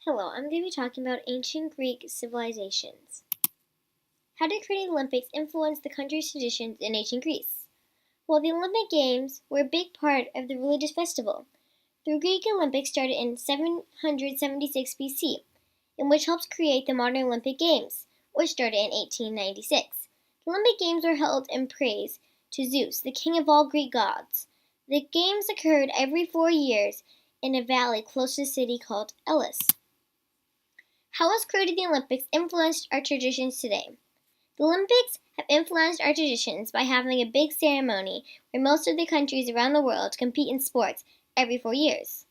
Hello, I'm going to be talking about ancient Greek civilizations. How did creating the Olympics influence the country's traditions in ancient Greece? Well, the Olympic Games were a big part of the religious festival. The Greek Olympics started in 776 BC, and which helped create the modern Olympic Games, which started in 1896. The Olympic Games were held in praise to Zeus, the king of all Greek gods. The Games occurred every 4 years in a valley close to the city called Elis. How has creating the Olympics influenced our traditions today? The Olympics have influenced our traditions by having a big ceremony where most of the countries around the world compete in sports every 4 years.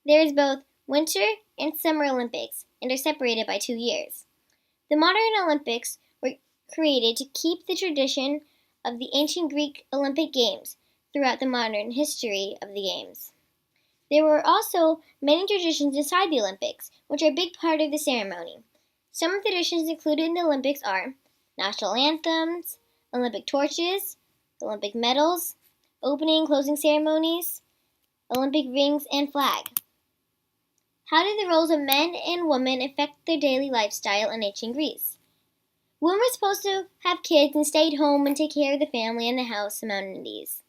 There is both Winter and Summer Olympics and are separated by 2 years. The modern Olympics were created to keep the tradition of the ancient Greek Olympic Games throughout the modern history of the Games. There were also many traditions inside the Olympics, which are a big part of the ceremony. Some of the traditions included in the Olympics are national anthems, Olympic torches, Olympic medals, opening and closing ceremonies, Olympic rings, and flag. How did the roles of men and women affect their daily lifestyle in ancient Greece? Women were supposed to have kids and stay at home and take care of the family and the house, among these.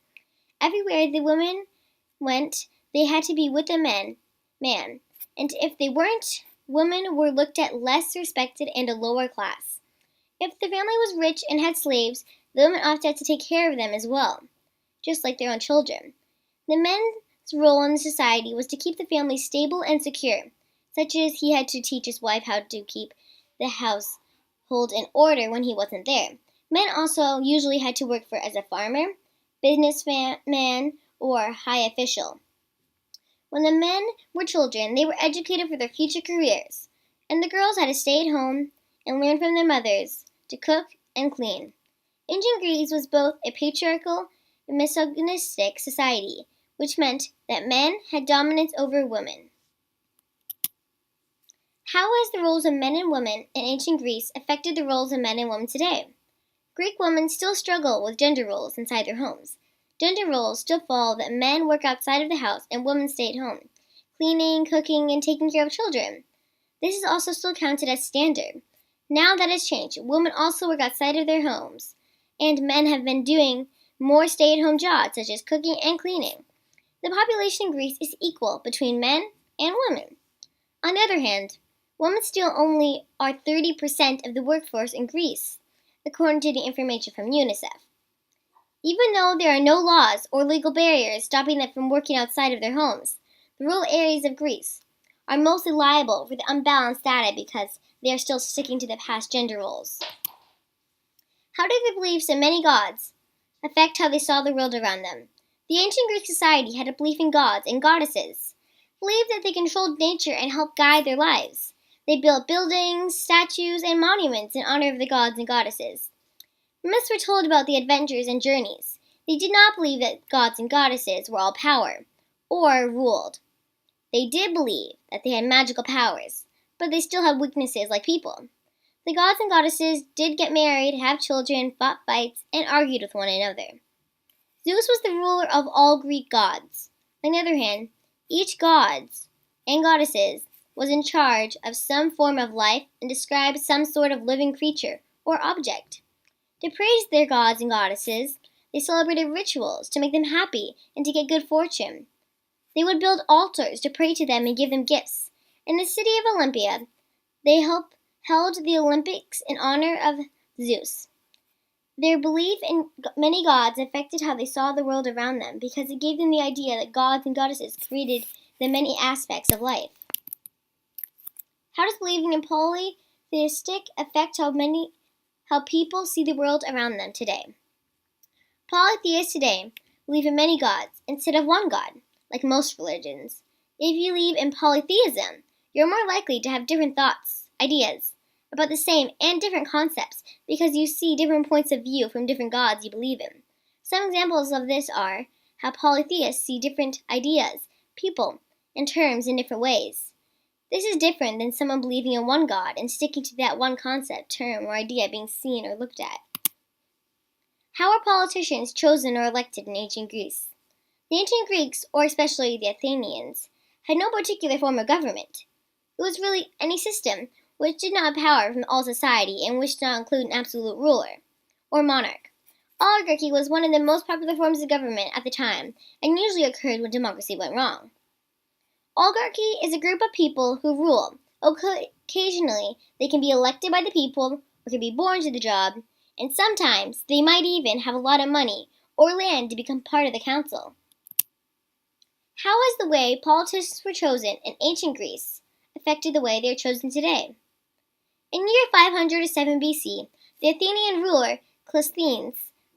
Everywhere the women went, they had to be with a man, and if they weren't, women were looked at less respected and a lower class. If the family was rich and had slaves, the women often had to take care of them as well, just like their own children. The man's role in society was to keep the family stable and secure, such as he had to teach his wife how to keep the household in order when he wasn't there. Men also usually had to work as a farmer, businessman, or high official. When the men were children, they were educated for their future careers, and the girls had to stay at home and learn from their mothers to cook and clean. Ancient Greece was both a patriarchal and misogynistic society, which meant that men had dominance over women. How has the roles of men and women in ancient Greece affected the roles of men and women today? Greek women still struggle with gender roles inside their homes. Gender roles still follow that men work outside of the house and women stay at home, cleaning, cooking, and taking care of children. This is also still counted as standard. Now that has changed. Women also work outside of their homes, and men have been doing more stay-at-home jobs such as cooking and cleaning. The population in Greece is equal between men and women. On the other hand, women still only are 30% of the workforce in Greece, according to the information from UNICEF. Even though there are no laws or legal barriers stopping them from working outside of their homes, the rural areas of Greece are mostly liable for the unbalanced data because they are still sticking to the past gender roles. How did the beliefs in many gods affect how they saw the world around them? The ancient Greek society had a belief in gods and goddesses, believed that they controlled nature and helped guide their lives. They built buildings, statues, and monuments in honor of the gods and goddesses. Myths were told about the adventures and journeys. They did not believe that gods and goddesses were all power, or ruled. They did believe that they had magical powers, but they still had weaknesses like people. The gods and goddesses did get married, have children, fought fights, and argued with one another. Zeus was the ruler of all Greek gods. On the other hand, each gods and goddesses was in charge of some form of life and described some sort of living creature or object. To praise their gods and goddesses, they celebrated rituals to make them happy and to get good fortune. They would build altars to pray to them and give them gifts. In the city of Olympia, they held the Olympics in honor of Zeus. Their belief in many gods affected how they saw the world around them because it gave them the idea that gods and goddesses created the many aspects of life. How does believing in polytheistic affect how people see the world around them today? Polytheists today believe in many gods instead of one god, like most religions. If you believe in polytheism, you're more likely to have different thoughts, ideas, about the same and different concepts because you see different points of view from different gods you believe in. Some examples of this are how polytheists see different ideas, people, and terms in different ways. This is different than someone believing in one god and sticking to that one concept, term, or idea being seen or looked at. How are politicians chosen or elected in ancient Greece? The ancient Greeks, or especially the Athenians, had no particular form of government. It was really any system which did not have power from all society and which did not include an absolute ruler, or monarch. Oligarchy was one of the most popular forms of government at the time, and usually occurred when democracy went wrong. Oligarchy is a group of people who rule. Occasionally, they can be elected by the people or can be born to the job, and sometimes they might even have a lot of money or land to become part of the council. How has the way politicians were chosen in ancient Greece affected the way they are chosen today? In year 507 BC, the Athenian ruler Cleisthenes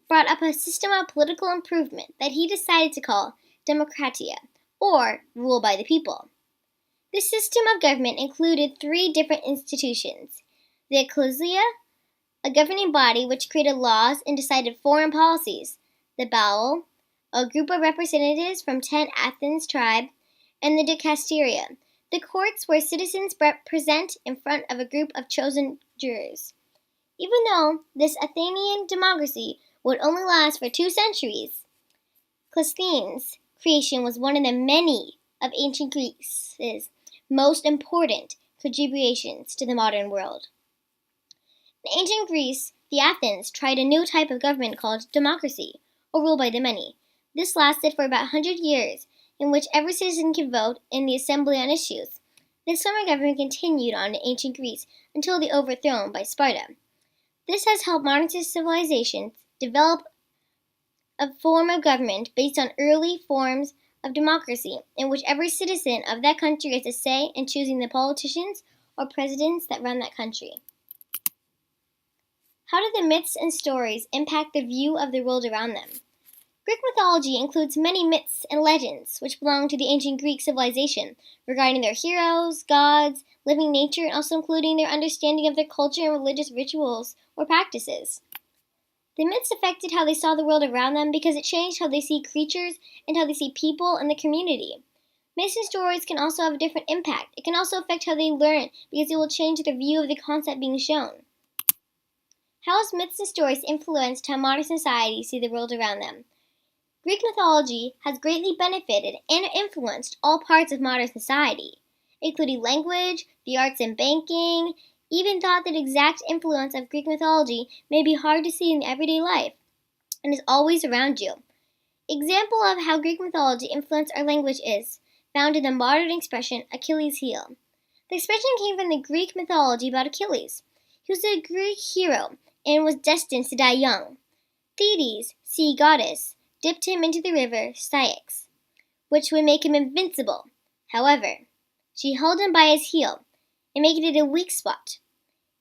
brought up a system of political improvement that he decided to call Democratia, or rule by the people. This system of government included three different institutions: the Ecclesia, a governing body which created laws and decided foreign policies; the Baule, a group of representatives from 10 Athens tribes; and the Dicasteria, the courts where citizens present in front of a group of chosen jurors. Even though this Athenian democracy would only last for 2 centuries, Cleisthenes' creation was one of the many of ancient Greece's most important contributions to the modern world. In ancient Greece, the Athens tried a new type of government called democracy, or rule by the many. This lasted for about 100 years, in which every citizen could vote in the assembly on issues. This form of government continued on in ancient Greece until the overthrow by Sparta. This has helped modern civilizations develop a form of government based on early forms of democracy, in which every citizen of that country gets a say in choosing the politicians or presidents that run that country. How do the myths and stories impact the view of the world around them? Greek mythology includes many myths and legends which belong to the ancient Greek civilization regarding their heroes, gods, living nature, and also including their understanding of their culture and religious rituals or practices. The myths affected how they saw the world around them because it changed how they see creatures and how they see people and the community. Myths and stories can also have a different impact. It can also affect how they learn because it will change their view of the concept being shown. How has myths and stories influenced how modern societies see the world around them? Greek mythology has greatly benefited and influenced all parts of modern society, including language, the arts and banking. Even thought that exact influence of Greek mythology may be hard to see in everyday life and is always around you. Example of how Greek mythology influenced our language is found in the modern expression Achilles' heel. The expression came from the Greek mythology about Achilles. He was a Greek hero and was destined to die young. Thetis, sea goddess, dipped him into the river Styx, which would make him invincible. However, she held him by his heel and made it a weak spot.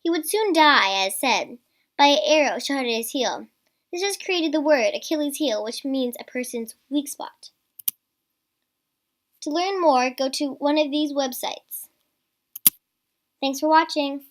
He would soon die, as said, by an arrow shot at his heel. This has created the word Achilles' heel, which means a person's weak spot. To learn more, go to one of these websites. Thanks for watching.